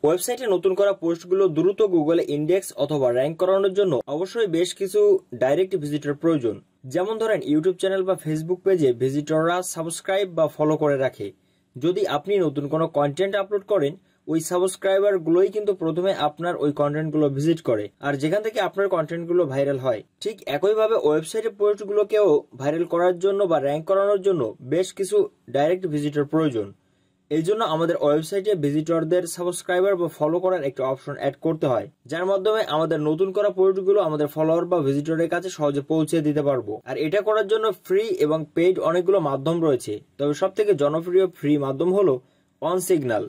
ওয়েবসাইটে নতুন করা পোস্টগুলো দ্রুত গুগলে ইন্ডেক্স অথবা র্যাঙ্ক করানোর জন্য অবশ্যই বেশ কিছু ডাইরেক্ট ভিজিটর প্রয়োজন। যেমন ধরেন ইউটিউব চ্যানেল বা ফেসবুক পেজে ভিজিটররা সাবস্ক্রাইব বা ফলো করে রাখে। যদি আপনি নতুন কোনো কন্টেন্ট আপলোড করেন, ওই সাবস্ক্রাইবার গুলোই কিন্তু প্রথমে আপনার ওই কন্টেন্ট গুলো ভিজিট করে, আর যেখান থেকে আপনার কন্টেন্ট গুলো ভাইরাল হয়। ঠিক একইভাবে ওয়েবসাইটে পোস্ট গুলোকেও ভাইরাল করার জন্য বা র্যাঙ্ক করানোর জন্য বেশ কিছু ডাইরেক্ট ভিজিটর প্রয়োজন। এই জন্য আমাদের ওয়েবসাইটে ভিজিটরদের সাবস্ক্রাইবার বা ফলো করার একটা অপশন অ্যাড করতে হয়, যার মাধ্যমে আমাদের নতুন করা পোস্টগুলো আমাদের ফলোয়ার বা ভিজিটরের কাছে সহজে পৌঁছে দিতে পারবো। আর এটা করার জন্য ফ্রি এবং পেইড অনেকগুলো মাধ্যম রয়েছে, তবে সব থেকে জনপ্রিয় ফ্রি মাধ্যম হলো অনসিগনাল।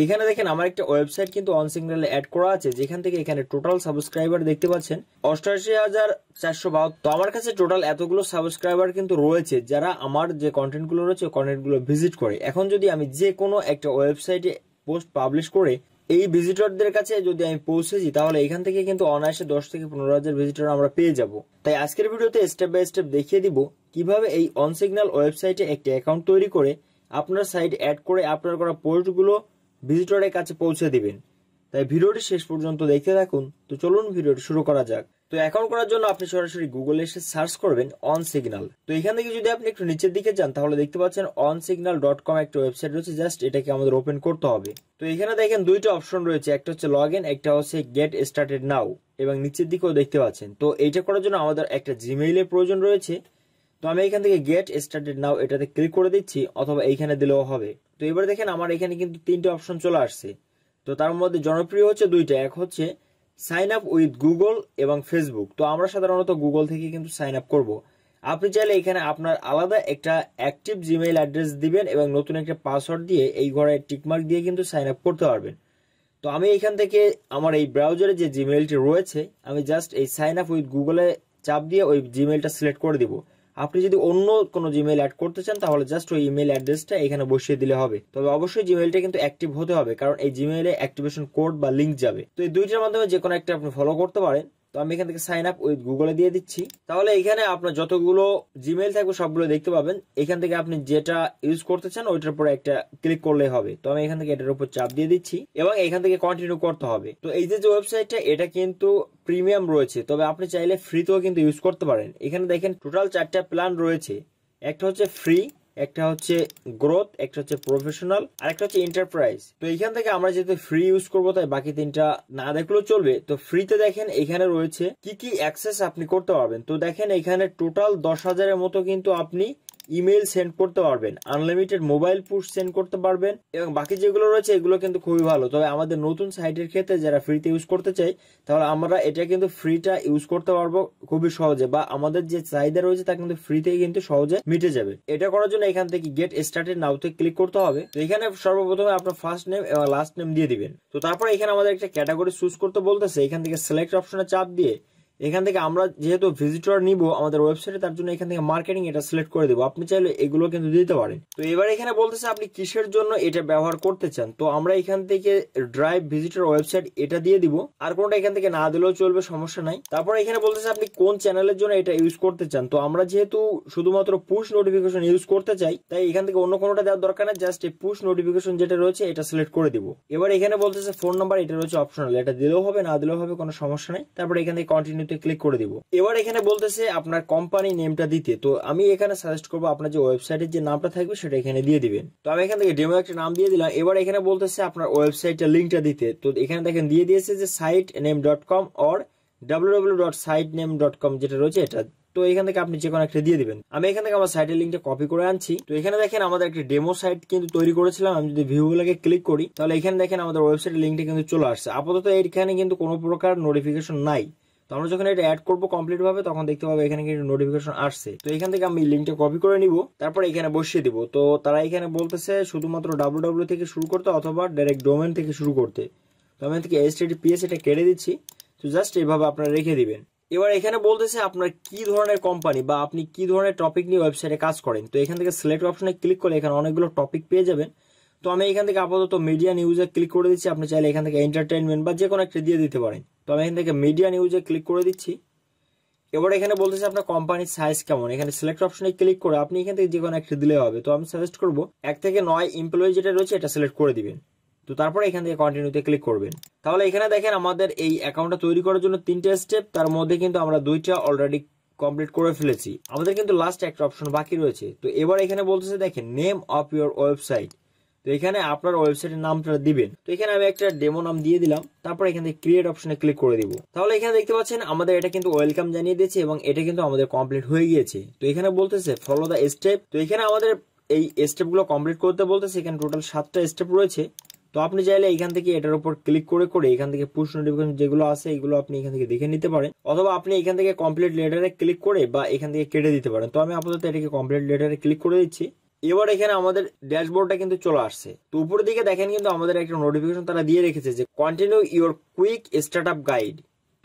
এখানে দেখেন আমার একটা ওয়েবসাইট কিন্তু অনসিগনালে অ্যাড করা আছে, যেখান থেকে এখানে টোটাল সাবস্ক্রাইবার দেখতে পাচ্ছেন 88,452। তো আমার কাছে টোটাল এতগুলো সাবস্ক্রাইবার কিন্তু রয়েছে যারা আমার যে কন্টেন্ট গুলো রয়েছে কন্টেন্ট গুলো ভিজিট করে। এখন যদি আমি যে কোনো একটা ওয়েবসাইটে পোস্ট পাবলিশ করে এই ভিজিটরদের কাছে যদি আমি পৌঁছেছি, তাহলে এখান থেকে কিন্তু অনায়াসে 10 থেকে 15,000 ভিজিটর আমরা পেয়ে যাব। তাই আজকের ভিডিওতে স্টেপ বাই স্টেপ দেখিয়ে দিব কিভাবে এই অনসিগনাল ওয়েবসাইটে একটা অ্যাকাউন্ট তৈরি করে আপনার সাইট অ্যাড করে আপনার করা পোস্টগুলো ভিজিটরের কাছে পৌঁছে দিবেন। তাই ভিডিওটি শেষ পর্যন্ত দেখতে থাকুন। তো চলুন ভিডিওটি শুরু করা যাক। তো অ্যাকাউন্ট করার জন্য আপনি সরাসরি গুগলে এসে সার্চ করবেন অনসিগনাল। তো এখান থেকে যদি আপনি একটু নিচের দিকে যান, তাহলে দেখতে পাচ্ছেন onsignal.com একটা ওয়েবসাইট রয়েছে। জাস্ট এটাকে আমাদের ওপেন করতে হবে। তো এখানে দেখেন দুইটা অপশন রয়েছে, একটা হচ্ছে লগ ইন, একটা হচ্ছে গেট স্টার্টেড নাও, এবং নিচের দিকেও দেখতে পাচ্ছেন। তো এইটা করার জন্য আমাদের একটা জিমেইলের প্রয়োজন রয়েছে। তো আমি এখান থেকে গেট স্টার্টেড নাও এটাতে ক্লিক করে দিচ্ছি, অথবা এইখানে দিলেও হবে। তো এবার দেখেন আমার এখানে কিন্তু 3টে অপশন চলে আসছে। তো তার মধ্যে জনপ্রিয় হচ্ছে দুইটা, এক হচ্ছে সাইন আপ উইথ গুগল এবং ফেসবুক। তো আমরা সাধারণত গুগল থেকে কিন্তু সাইন আপ করবো। আপনি চাইলে এখানে আপনার আলাদা একটা অ্যাক্টিভ জিমেইল অ্যাড্রেস দিবেন এবং নতুন একটা পাসওয়ার্ড দিয়ে এই ঘরে টিকমার্ক দিয়ে কিন্তু সাইন আপ করতে পারবেন। তো আমি এখান থেকে আমার এই ব্রাউজারে যে জিমেইলটি রয়েছে, আমি জাস্ট এই সাইন আপ উইথ গুগলে চাপ দিয়ে ওই জিমেইলটা সিলেক্ট করে দিব। আপনি যদি অন্য কোনো জিমেইল অ্যাড করতে চান, তাহলে জাস্ট ওই ইমেল অ্যাড্রেসটা এখানে বসিয়ে দিলে হবে। তবে অবশ্যই জিমেইলটা কিন্তু অ্যাক্টিভ হতে হবে, কারণ এই জিমেইলে অ্যাক্টিভেশন কোড বা লিংক যাবে। তো এই দুইটার মাধ্যমে যে কোনো একটা আপনি ফলো করতে পারেন। তো আমি এখান থেকে সাইন আপ উইথ গুগলে দিয়ে দিচ্ছি। তাহলে এখানে আপনার যতগুলো জিমেইল থাকবে সবগুলো দেখতে পাবেন। এখান থেকে আপনি যেটা ইউজ করতে চান ওইটার উপর একটা ক্লিক করলেই হবে। তো আমি এখান থেকে এটার উপর চাপ দিয়ে দিচ্ছি এবং এখান থেকে কন্টিনিউ করতে হবে। তো এই যে ওয়েবসাইটটা, এটা কিন্তু প্রিমিয়াম রয়েছে, তবে আপনি চাইলে ফ্রিতেও কিন্তু ইউজ করতে পারেন। এখানে দেখেন টোটাল 4টা প্ল্যান রয়েছে। একটা হচ্ছে ফ্রি, একটা হচ্ছে গ্রোথ, একটা হচ্ছে প্রফেশনাল, আর একটা হচ্ছে এন্টারপ্রাইজ। তো এখান থেকে আমরা যেহেতু ফ্রি ইউজ করবো, তাই বাকি 3টা না দেখলেও চলবে। তো ফ্রিতে দেখেন এখানে রয়েছে কি কি অ্যাক্সেস আপনি করতে পারবেন। তো দেখেন এখানে টোটাল 10,000-এর মতো কিন্তু আপনি ইমেল সেন্ড করতে পারবেন, আনলিমিটেড মোবাইল পুশ সেন্ড করতে পারবেন, এবং বাকি যেগুলো রয়েছে এগুলো কিন্তু খুবই ভালো। তবে আমাদের নতুন সাইটের ক্ষেত্রে যারা ফ্রিতে ইউজ করতে চাই, তাহলে আমরা এটা কিন্তু ফ্রিটা ইউজ করতে পারবো খুবই সহজে, বা আমাদের যে চাহিদা রয়েছে তা কিন্তু ফ্রিতেই কিন্তু সহজে মিটে যাবে। এটা করার জন্য এখান থেকে গেট স্টার্টেড নাওতে ক্লিক করতে হবে। তো এখানে সর্বপ্রথমে আপনার ফার্স্ট নেম এবং লাস্ট নেম দিয়ে দিবেন। তো তারপর এখানে আমাদের একটা ক্যাটাগরি চুজ করতে বলতেছে। এখান থেকে সিলেক্ট অপশনে চাপ দিয়ে এখান থেকে আমরা যেহেতু ভিজিটর নিব আমাদের ওয়েবসাইটে, তার জন্য এখান থেকে মার্কেটিং এটা সিলেক্ট করে দেবো। আপনি চাইলে এগুলো কিন্তু দিতে পারেন। তো এবার এখানে বলতেছে আপনি কিসের জন্য এটা ব্যবহার করতে চান। তো আমরা এখান থেকে ড্রাইভ ভিজিটর ওয়েবসাইট এটা দিয়ে দিব, আর কোনটা এখান থেকে না দিলেও চলবে, সমস্যা নাই। তারপর এখানে বলতেছে আপনি কোন চ্যানেলের জন্য এটা ইউজ করতে চান। তো আমরা যেহেতু শুধুমাত্র পুশ নোটিফিকেশন ইউজ করতে চাই, তাই এখান থেকে অন্য কোনোটা দেওয়ার দরকার নেই, জাস্ট এই পুশ নোটিফিকেশন যেটা রয়েছে এটা সিলেক্ট করে দিব। এবার এখানে বলতেছে ফোন নাম্বার, এটা রয়েছে অপশনাল, এটা দিলেও হবে না দিলেও হবে, কোনো সমস্যা নাই। তারপর এখান থেকে কন্টিনিউতে ক্লিক করে দিব। এবার এখানে বলতেছে আপনার কোম্পানি নেমটা দিতে। তো আমি এখানে সাজেস্ট করবো আপনার যে ওয়েবসাইটের যে নামটা থাকবে সেটা এখানে দিয়ে দিবেন। তো আমি এখান থেকে ডেমো একটা নাম দিয়ে দিলাম। এবার এখানে বলতেছে আপনার ওয়েবসাইটের লিঙ্কটা দিতে। তো এখানে দেখেন দিয়ে দিয়েছে যে sitename.com or www.sitename.com যেটা রয়েছে এটা। তো এখান থেকে আপনি যে কোনো একটা দিয়ে দিবেন। আমি এখান থেকে আমার সাইটের লিঙ্কটা কপি করে আনছি। তো এখানে দেখেন আমাদের একটা ডেমো সাইট কিন্তু তৈরি করেছিলাম। আমি যদি ভিউগুলোকে ক্লিক করি, তাহলে এখানে দেখেন আমাদের ওয়েবসাইটের লিঙ্কটা কিন্তু চলে আসছে। আপাতত এখানে কিন্তু কোনো প্রকার নোটিফিকেশন নাই। তো আমরা যখন এটা অ্যাড করবো কমপ্লিট ভাবে, তখন দেখতে পাবো এখানে কিন্তু নোটিফিকেশন আসছে। তো এখান থেকে আমি লিঙ্কটা কপি করে নিব, তারপর এখানে বসিয়ে দিব। তো তারা এখানে বলতেছে শুধুমাত্র www থেকে শুরু করতে অথবা ডাইরেক্ট ডোমেন থেকে শুরু করতে। তো আমি থেকে HTTPS এটা কেটে দিচ্ছি। তো জাস্ট এইভাবে আপনারা রেখে দিবেন। এবার এখানে বলতেছে আপনার কি ধরনের কোম্পানি বা আপনি কি ধরনের টপিক নিয়ে ওয়েবসাইটে কাজ করেন। তো এখান থেকে সিলেক্ট অপশনে ক্লিক করে এখানে অনেকগুলো টপিক পেয়ে যাবেন। তো আমি এখান থেকে আপাতত মিডিয়া নিউজে ক্লিক করে দিচ্ছি। আপনি চাইলে এখান থেকে এন্টারটেইনমেন্ট বা যে কোনো একটা দিয়ে দিতে পারেন। তো আমি এখান থেকে মিডিয়া নিউজে ক্লিক করে দিচ্ছি। এবার এখানে বলতেছে আপনার কোম্পানির সাইজ কেমন। এখানে সিলেক্ট অপশনে ক্লিক করে আপনি এখান থেকে যে কোনো একটা দিলে হবে। তো আমি সাজেস্ট করবো 1 থেকে 9 এমপ্লয়ি যেটা রয়েছে এটা সিলেক্ট করে দিবেন। তো তারপরে এখান থেকে কন্টিনিউতে ক্লিক করবেন। তাহলে এখানে দেখেন আমাদের এই অ্যাকাউন্টটা তৈরি করার জন্য 3টা স্টেপ, তার মধ্যে কিন্তু আমরা 2টা অলরেডি কমপ্লিট করে ফেলেছি। আমাদের কিন্তু লাস্ট একটা অপশন বাকি রয়েছে। তো এবার এখানে বলতেছে দেখেন নেম অফ ইউর ওয়েবসাইট। তো এখানে আপনার ওয়েবসাইটের নামটা দিবেন। তো এখানে আমি একটা ডেমো নাম দিয়ে দিলাম, তারপর এখান থেকে ক্রিয়েট অপশনে ক্লিক করে দিব। তাহলে এখানে দেখতে পাচ্ছেন আমাদের এটা কিন্তু ওয়েলকাম জানিয়ে দিয়েছে এবং এটা কিন্তু আমাদের কমপ্লিট হয়ে গিয়েছে। তো এখানে বলতেছে ফলো দ্য স্টেপ। তো এখানে আমাদের এই স্টেপগুলো কমপ্লিট করতে বলতেছে। এখানে টোটাল 7টা স্টেপ রয়েছে। তো আপনি চাইলে এখান থেকে এটার উপর ক্লিক করে এখান থেকে পুশ নোটিফিকেশন যেগুলো আছে এগুলো আপনি এখান থেকে দেখে নিতে পারেন, অথবা আপনি এখান থেকে কমপ্লিট লেটারে ক্লিক করে বা এখান থেকে কেটে দিতে পারেন। তো আমি আপাতত এটাকে কমপ্লিট লেটারে ক্লিক করে দিচ্ছি। এবার এখানে আমাদের ড্যাশবোর্ডটা কিন্তু চলে আসছে। তো উপরের দিকে দেখেন কিন্তু আমাদের একটা নোটিফিকেশন তারা দিয়ে রেখেছে যে continue your quick startup guide.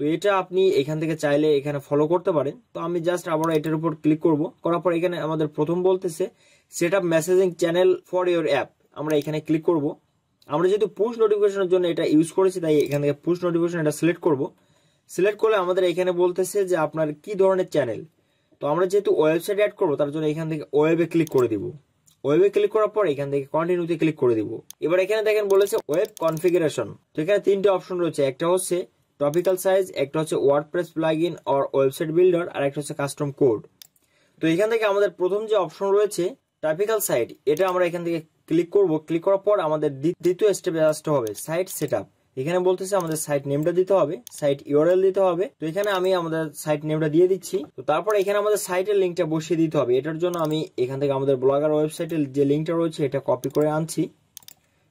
তো এটা আপনি এখান থেকে চাইলে এখানে ফলো করতে পারেন। তো আমি জাস্ট আবার এটার উপর ক্লিক করব, করার পর এখানে আমাদের প্রথম বলতেছে set up messaging channel for your app. আমরা এখানে ক্লিক করব। আমরা যেহেতু পুশ নোটিফিকেশনের জন্য এটা ইউজ করেছি তাই এখান থেকে পুশ নোটিফিকেশন এটা সিলেক্ট করব। সিলেক্ট করলে আমাদের এখানে বলতেছে যে আপনার কি ধরনের চ্যানেল। তো আমরা যেহেতু ওয়েবসাইট অ্যাড করবো তার জন্য এখান থেকে ওয়েবে ক্লিক করে দিব। ওয়েবে ক্লিক করার পর এখান থেকে কন্টিনিউতে ক্লিক করে দিব। এবার এখানে দেখেন বলেছে ওয়েব কনফিগারেশন। তো এখানে 3টে অপশন রয়েছে, একটা হচ্ছে টপিক্যাল সাইজ, একটা হচ্ছে WordPress plugin or website builder, আর একটা হচ্ছে কাস্টম কোড। তো এখান থেকে আমাদের প্রথম যে অপশন রয়েছে টপিক্যাল সাইট, এটা আমরা এখান থেকে ক্লিক করব। ক্লিক করার পর আমাদের দ্বিতীয় স্টেপে আসতে হবে সাইট সেটআপ। এখানে বলতেছে আমাদের সাইট নেমটা দিতে হবে, সাইট ইউআরএল দিতে হবে। তো এখানে আমি আমাদের সাইট নেমটা দিয়ে দিচ্ছি। তো তারপর এখানে আমাদের সাইটের লিঙ্কটা বসিয়ে দিতে হবে। এটার জন্য আমি এখান থেকে আমাদের ব্লগার ওয়েবসাইটের যে লিঙ্কটা রয়েছে এটা কপি করে আনছি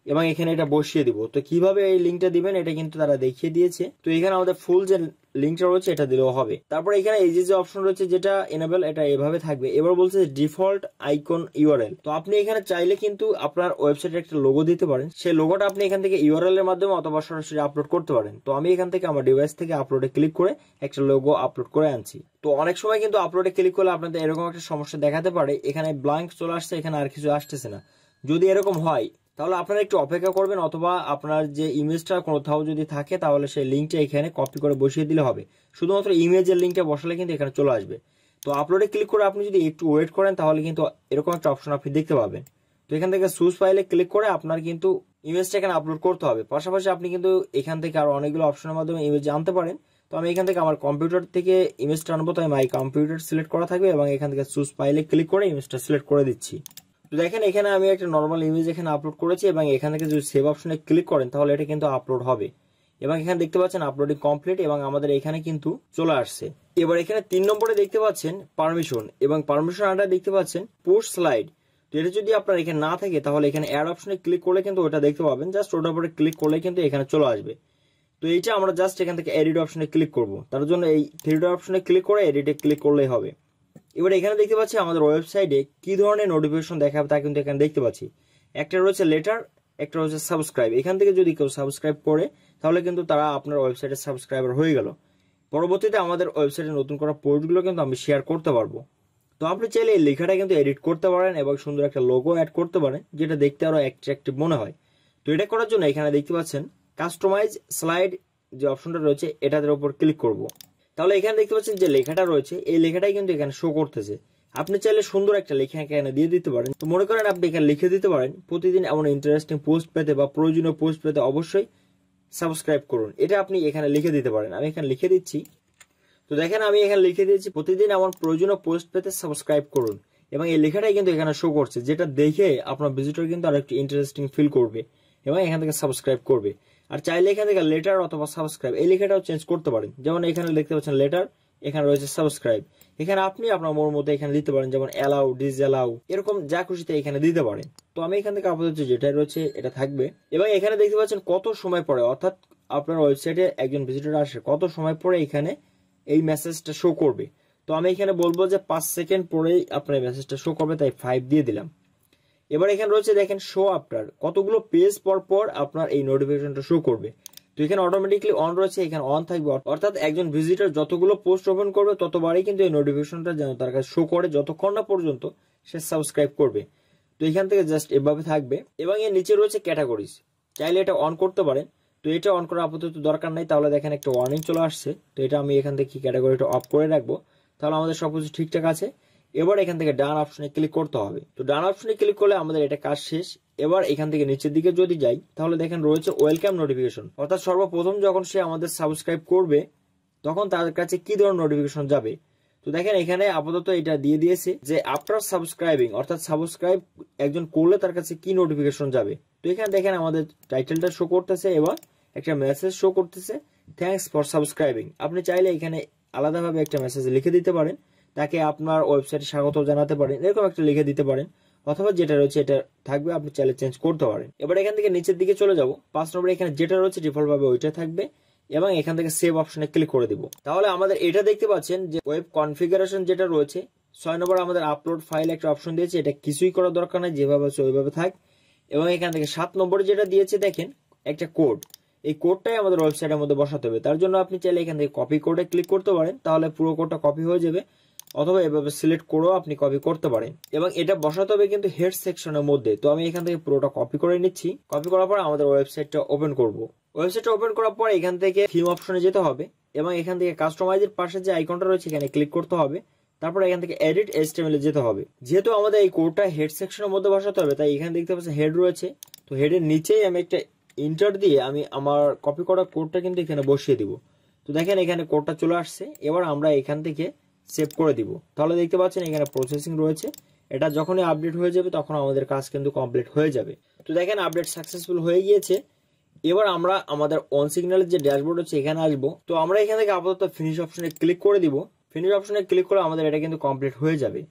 এবং এখানে এটা বসিয়ে দিব। তো কিভাবে এই লিঙ্কটা দিবেন এটা কিন্তু তারা দেখিয়ে দিয়েছে। তো এখানে আমাদের ফুল যে লিঙ্কটা রয়েছে এটা দিলেও হবে। তারপর এখানে এই যে অপশন রয়েছে যেটা এনেবল, এটা এভাবে থাকবে। এবার বলছে ডিফল্ট আইকন ইউআরএল। তো আপনি এখানে চাইলে কিন্তু আপনার ওয়েবসাইটে একটা লোগো দিতে পারেন। সেই লোগোটা আপনি এখান থেকে ইউআরএল এর মাধ্যমে অথবা সরাসরি আপলোড করতে পারেন। তো আমি এখান থেকে আমার ডিভাইস থেকে আপলোডে ক্লিক করে একটা লোগো আপলোড করে আনছি। তো অনেক সময় কিন্তু আপলোডে ক্লিক করলে আপনাদের এরকম একটা সমস্যা দেখাতে পারে, এখানে ব্ল্যাঙ্ক চলে আসছে, এখানে আর কিছু আসতেছে না। যদি এরকম হয় তাহলে আপনারা একটু অপেক্ষা করবেন, অথবা আপনার যে ইমেজটা কোথাও যদি থাকে তাহলে সেই লিঙ্কটা এখানে কপি করে বসিয়ে দিলে হবে। শুধুমাত্র ইমেজের লিঙ্কটা বসালে কিন্তু এখানে চলে আসবে। তো আপলোডে ক্লিক করে আপনি যদি একটু ওয়েট করেন তাহলে কিন্তু এরকম একটা অপশন আপনি দেখতে পাবেন। তো এখান থেকে চুজ ফাইলে ক্লিক করে আপনার কিন্তু ইমেজটা এখানে আপলোড করতে হবে। পাশাপাশি আপনি কিন্তু এখান থেকে আরো অনেকগুলো অপশনের মাধ্যমে ইমেজ আনতে পারেন। তো আমি এখান থেকে আমার কম্পিউটার থেকে ইমেজটা আনবো, তাই মাই কম্পিউটার সিলেক্ট করা থাকবে এবং এখান থেকে চুজ ফাইলে ক্লিক করে ইমেজটা সিলেক্ট করে দিচ্ছি। তো দেখেন এখানে আমি একটা নর্মাল ইমেজ এখানে আপলোড করেছি এবং এখান থেকে যদি সেভ অপশনে ক্লিক করেন তাহলে এটা কিন্তু আপলোড হবে এবং এখানে দেখতে পাচ্ছেন আপলোডিং কমপ্লিট এবং আমাদের এখানে কিন্তু চলে আসছে। এবার এখানে 3 নম্বরে দেখতে পাচ্ছেন পারমিশন এবং পারমিশন আন্ডার দেখতে পাচ্ছেন পুশ স্লাইড। তো এটা যদি আপনার এখানে না থাকে তাহলে এখানে অ্যাড অপশনে ক্লিক করলে কিন্তু ওটা দেখতে পাবেন। জাস্ট ওটার উপরে ক্লিক করলে কিন্তু এখানে চলে আসবে। তো এইটা আমরা জাস্ট এখান থেকে এডিট অপশনে ক্লিক করব। তার জন্য এই 3 অপশনে ক্লিক করে এডিটে ক্লিক করলেই হবে। এবার এখানে দেখতে পাচ্ছি আমাদের ওয়েবসাইটে কি ধরনের নোটিফিকেশন দেখাবে তা কিন্তু এখানে দেখতে পাচ্ছি। একটা রয়েছে লেটার, একটা রয়েছে সাবস্ক্রাইব। এখান থেকে যদি কেউ সাবস্ক্রাইব করে তাহলে কিন্তু তারা আপনার ওয়েবসাইটের সাবস্ক্রাইবার হয়ে গেল। পরবর্তীতে আমাদের ওয়েবসাইটে নতুন করা পোস্টগুলো কিন্তু আমি শেয়ার করতে পারবো। তো আপনি চাইলে এই লেখাটা কিন্তু এডিট করতে পারেন এবং সুন্দর একটা লোগো অ্যাড করতে পারেন যেটা দেখতে আরো অ্যাট্রাকটিভ মনে হয়। তো এটা করার জন্য এখানে দেখতে পাচ্ছেন কাস্টমাইজ স্লাইড যে অপশনটা রয়েছে এটার উপর ক্লিক করব। তাহলে এখানে দেখতে পাচ্ছেন যে লেখাটা রয়েছে এই লেখাটাই কিন্তু এখানে শো করতেছে। আপনি চাইলে সুন্দর একটা লেখা এখানে দিয়ে দিতে পারেন। তো মনে করেন আপনি এখানে লিখে দিতে পারেন প্রতিদিন এমন ইন্টারেস্টিং পোস্ট পেতে বা প্রয়োজনীয় পোস্ট পেতে অবশ্যই সাবস্ক্রাইব করুন। এটা আপনি এখানে লিখে দিতে পারেন। আমি এখানে লিখে দিচ্ছি। তো দেখেন আমি এখানে লিখে দিয়েছি প্রতিদিন এমন প্রয়োজনীয় পোস্ট পেতে সাবস্ক্রাইব করুন এবং এই লেখাটাই কিন্তু এখানে শো করছে, যেটা দেখে আপনার ভিজিটর কিন্তু আরো একটু ইন্টারেস্টিং ফিল করবে এবং এখান থেকে সাবস্ক্রাইব করবে। আর চাইলে এখান থেকে লেটার অথবা সাবস্ক্রাইব এই লেখাটাও চেঞ্জ করতে পারেন। যেমন এখানে দেখতে পাচ্ছেন লেটার, এখানে রয়েছে সাবস্ক্রাইব। এখানে আপনি আপনার মন মতো এখানে দিতে পারেন, যেমন অ্যালাউ, ডিসঅ্যালাউ, এরকম যা খুশিতে এখানে দিতে পারেন। তো আমি এখান থেকে আপাতত যেটা রয়েছে এটা থাকবে এবং এখানে দেখতে পাচ্ছেন কত সময় পরে, অর্থাৎ আপনার ওয়েবসাইটে একজন ভিজিটর আসে কত সময় পরে এখানে এই মেসেজটা শো করবে। তো আমি এখানে বলবো যে 5 সেকেন্ড পরেই আপনার মেসেজটা শো করবে, তাই 5 দিয়ে দিলাম। এবার এখানে রয়েছে দেখেন শো আফটার, কতগুলো পেজ পর পর আপনার এই নোটিফিকেশনটা শো করবে। তো এখানে অটোমেটিকলি অন রয়েছে, এখানে অন থাকবে, অর্থাৎ একজন ভিজিটর যতগুলো পোস্ট ওপেন করবে ততবারই কিন্তু এই নোটিফিকেশনটা যেন তার কাছে শো করে যতক্ষণ না পর্যন্ত সে সাবস্ক্রাইব করবে। তো এখান থেকে জাস্ট এভাবে থাকবে এবং এর নিচে রয়েছে ক্যাটাগরিজ, চাইলে এটা অন করতে পারেন। তো এটা অন করা আপাতত দরকার নাই, তাহলে দেখেন একটা ওয়ার্নিং চলে আসছে। তো এটা আমি এখান থেকে ক্যাটাগরিটা অফ করে রাখবো, তাহলে আমাদের সবকিছু ঠিকঠাক আছে। এবার এখান থেকে ডান অপশনে ক্লিক করতে হবে। তো ডান অপশনে ক্লিক করলে আমাদের এটা কাজ শেষ এবার এখান থেকে নিচের দিকে যদি যাই তাহলে দেখেন রয়েছে ওয়েলকাম নোটিফিকেশন, অর্থাৎ সর্বপ্রথম যখন সে আমাদের সাবস্ক্রাইব করবে তখন তার কাছে কি ধরনের নোটিফিকেশন যাবে। তো দেখেন এখানে আপাতত এটা দিয়ে দিয়েছে যে আফটার সাবস্ক্রাইবিং, অর্থাৎ সাবস্ক্রাইব একজন করলে তার কাছে কি নোটিফিকেশন যাবে। তো এখানে দেখেন আমাদের টাইটেলটা শো করতেছে এবং একটা মেসেজ শো করতেছে, থ্যাঙ্কস ফর সাবস্ক্রাইবিং। আপনি চাইলে এখানে আলাদাভাবে একটা মেসেজ লিখে দিতে পারেন, তাকে আপনার ওয়েবসাইটে স্বাগত জানাতে পারেন, এরকম একটা লিখে দিতে পারেন, অথবা যেটা রয়েছে এটা থাকবে, আপনি চাইলে চেঞ্জ করতে পারেন। এবার এখান থেকে নিচের দিকে চলে যাব, 5 নম্বরে এখানে যেটা রয়েছে ডিফল্ট ভাবে ওইটা থাকবে এবং এখান থেকে সেভ অপশনে ক্লিক করে দিব। তাহলে আমাদের এটা দেখতে পাচ্ছেন যে ওয়েব কনফিগারেশন যেটা রয়েছে। 6 নম্বর আমাদের আপলোড ফাইল একটা অপশন দিয়েছে, এটা কিছুই করার দরকার নাই, যেভাবে আছে ওইভাবে থাক। এবং এখান থেকে 7 নম্বরে যেটা দিয়েছে দেখেন একটা কোড, এই কোডটাই আমাদের ওয়েবসাইটের মধ্যে বসাতে হবে। তার জন্য আপনি চাইলে এখান থেকে কপি কোডে ক্লিক করতে পারেন, তাহলে পুরো কোডটা কপি হয়ে যাবে, অথবা এভাবে সিলেক্ট করেও আপনি কপি করতে পারেন। এবং এটা বসাতে হবে কিন্তু হেড সেকশনের মধ্যে। তো আমি এখান থেকে পুরোটা কপি করে নিচ্ছি। কপি করার পর আমাদের ওয়েবসাইটটা ওপেন করব। ওয়েবসাইটটা ওপেন করার পর এখান থেকে থিম অপশনে যেতে হবে এবং এখান থেকে কাস্টমাইজের পাশে যে আইকনটা রয়েছে এখানে ক্লিক করতে হবে। তারপর এখান থেকে এডিট HTML এ যেতে হবে। যেহেতু আমাদের এই কোডটা হেড সেকশনের মধ্যে বসাতে হবে, তাই এখানে দেখতে পাচ্ছেন হেড রয়েছে। তো হেডের নিচেই আমি একটা ইন্টার দিয়ে আমি আমার কপি করা কোডটা কিন্তু এখানে বসিয়ে দিব। তো দেখেন এখানে কোডটা চলে আসছে। এবার আমরা এখান থেকে সেভ করে দিব। তাহলে দেখতে পাচ্ছেন এখানে প্রসেসিং রয়েছে, এটা যখনই আপডেট হয়ে যাবে তখন আমাদের কাজ কিন্তু কমপ্লিট হয়ে যাবে। তো দেখেন আপডেট সাকসেসফুল হয়ে গিয়েছে। এবার আমরা আমাদের অন সিগন্যালের যে ড্যাশবোর্ড হচ্ছে এখানে আসবো। তো আমরা এখান থেকে আপাতত ফিনিশ অপশনে ক্লিক করে দিব। ফিনিশ অপশনে ক্লিক করে আমাদের এটা কিন্তু কমপ্লিট হয়ে যাবে।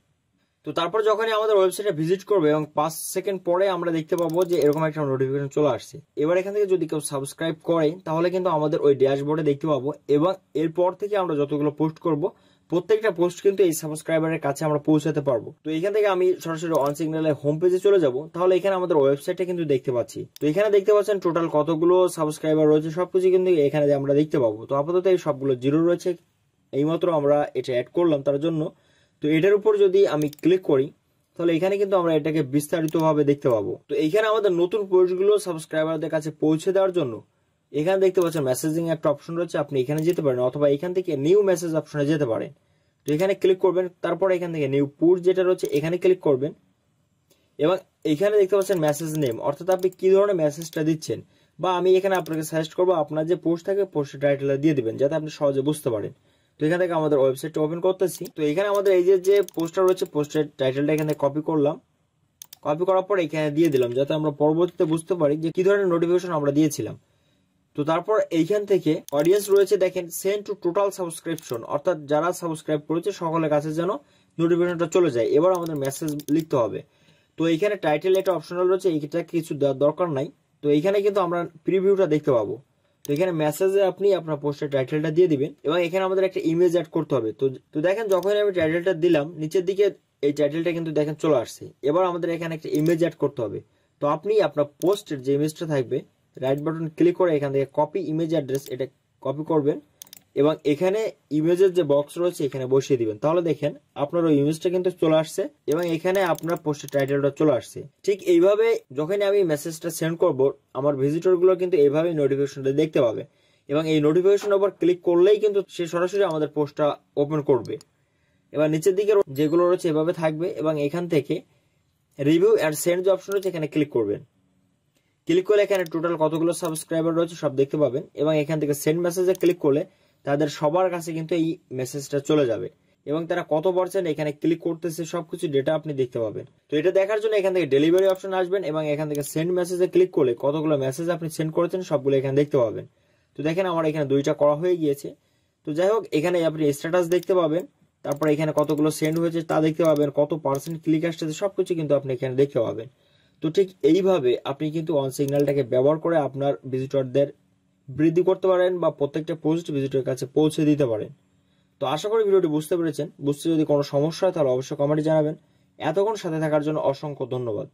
তো তারপর যখনই আমাদের ওয়েবসাইটে ভিজিট করবে এবং 5 সেকেন্ড পরে আমরা দেখতে পাবো যে এরকম একটা নোটিফিকেশন চলে আসছে। এবার এখান থেকে যদি কেউ সাবস্ক্রাইব করে তাহলে কিন্তু আমাদের ওই ড্যাশবোর্ডে দেখতে পাবো এবং এরপর থেকে আমরা যতগুলো পোস্ট করব প্রত্যেকটা পোস্ট কিন্তু এই সাবস্ক্রাইবারের কাছে আমরা পৌঁছাতে পারবো। তো এখান থেকে আমি সরাসরি অন সিগন্যালের হোম পেজে চলে যাব। তাহলে এখানে আমাদের ওয়েবসাইটটা কিন্তু দেখতে পাচ্ছি। তো এখানে দেখতে পাচ্ছেন টোটাল কতগুলো সাবস্ক্রাইবার রয়েছে সবকিছু কিন্তু এখানে আমরা দেখতে পাবো। তো আপাতত এই সবগুলো জিরো রয়েছে, এইমাত্র আমরা এটা অ্যাড করলাম তার জন্য। তো এটার উপর যদি আমি ক্লিক করি তাহলে এখানে কিন্তু আমরা এটাকে বিস্তারিতভাবে দেখতে পাবো। তো এখানে আমাদের নতুন পোস্টগুলো সাবস্ক্রাইবারদের কাছে পৌঁছে দেওয়ার জন্য এখানে দেখতে পাচ্ছেন মেসেজিং একটা অপশন রয়েছে, আপনি এখানে যেতে পারেন অথবা এখান থেকে নিউ মেসেজ অপশনে যেতে পারেন। তো এখানে ক্লিক করবেন, তারপর এখান থেকে নিউ পুশ যেটা রয়েছে এখানে ক্লিক করবেন এবং এখানে দেখতে পাচ্ছেন মেসেজ নেম, অর্থাৎ আপনি কি ধরনের মেসেজটা দিচ্ছেন। বা আমি এখানে আপনাকে সাজেস্ট করবো আপনার যে পোস্ট থাকে পোস্টের টাইটেলটা দিয়ে দিবেন যাতে আপনি সহজে বুঝতে পারেন। তো এখান থেকে আমাদের ওয়েবসাইটটা ওপেন করতেছি। তো এখানে আমাদের এই যে পোস্টার রয়েছে পোস্টের টাইটেলটা এখানে কপি করলাম। কপি করার পর এখানে দিয়ে দিলাম যাতে আমরা পরবর্তীতে বুঝতে পারি যে কি ধরনের নোটিফিকেশন আমরা দিয়েছিলাম। তো তারপর এইখান থেকে অডিয়েন্স রয়েছে দেখেন সেন্ড টু টোটাল সাবস্ক্রিপশন, অর্থাৎ যারা সাবস্ক্রাইব করেছে সকলের কাছে যেন নোটিফিকেশনটা চলে যায়। এবার আমাদের মেসেজ লিখতে হবে। তো এইখানে টাইটেল একটা অপশনাল রয়েছে, এইটা কিছু দেওয়ার দরকার নাই। তো এইখানে কিন্তু আমরা প্রিভিউটা দেখতে পাবো। তো এখানে মেসেজে আপনি আপনার পোস্টের টাইটেলটা দিয়ে দিবেন এবং এখানে আমাদের একটা ইমেজ অ্যাড করতে হবে। তো দেখেন যখন আমি টাইটেলটা দিলাম নিচের দিকে এই টাইটেলটা কিন্তু দেখেন চলে আসছে। এবার আমাদের এখানে একটা ইমেজ অ্যাড করতে হবে। তো আপনি আপনার পোস্টের যে ইমেজটা থাকবে রাইট বাটন ক্লিক করে এখান থেকে কপি ইমেজ অ্যাড্রেস এটা কপি করবেন এবং এখানে ইমেজের যে বক্স রয়েছে এখানে বসিয়ে দিবেন। তাহলে দেখেন আপনার ওই ইমেজটা কিন্তু চলে আসছে এবং এখানে আপনার পোস্টের টাইটেলটা চলে আসছে। ঠিক এইভাবে যখনই আমি মেসেজটা সেন্ড করব আমার ভিজিটরগুলো কিন্তু এইভাবেই নোটিফিকেশনটা দেখতে পাবে এবং এই নোটিফিকেশন উপর ক্লিক করলেই কিন্তু সে সরাসরি আমাদের পোস্টটা ওপেন করবে। এবার নিচের দিকে যেগুলো রয়েছে এভাবে থাকবে এবং এখান থেকে রিভিউ অ্যান্ড সেন্ড যে অপশন রয়েছে এখানে ক্লিক করবেন। ক্লিক করলে এখানে টোটাল কতগুলো সাবস্ক্রাইবার রয়েছে সব দেখতে পাবেন এবং এখান থেকে সেন্ড মেসেজে ক্লিক করলে তাদের সবার কাছে কিন্তু এই মেসেজটা চলে যাবে এবং তারা কত পার্সেন্ট এখানে ক্লিক করতেছে সবকিছু ডেটা আপনি দেখতে পাবেন। তো এটা দেখার জন্য এখান থেকে ডেলিভারি অপশন আসবেন এবং এখান থেকে সেন্ড মেসেজে ক্লিক করলে কতগুলো মেসেজ আপনি সেন্ড করেছেন সবগুলো এখানে দেখতে পাবেন। তো দেখেন আমার এখানে 2টা করা হয়ে গিয়েছে। তো যাই হোক এখানে আপনি স্ট্যাটাস দেখতে পাবেন, তারপর এখানে কতগুলো সেন্ড হয়েছে তা দেখতে পাবেন, কত পার্সেন্ট ক্লিক আসছে সবকিছু কিন্তু আপনি এখানে দেখতে পাবেন। তো ঠিক এইভাবে আপনি কিন্তু অন সিগন্যালটাকে ব্যবহার করে আপনার ভিজিটরদের বৃদ্ধি করতে পারেন বা প্রত্যেকটা পোস্ট ভিজিটরের কাছে পৌঁছে দিতে পারেন। তো আশা করি ভিডিওটি বুঝতে পেরেছেন। বুঝতে যদি কোনো সমস্যা হয় তাহলে অবশ্যই কমেন্টে জানাবেন। এতক্ষণ সাথে থাকার জন্য অসংখ্য ধন্যবাদ।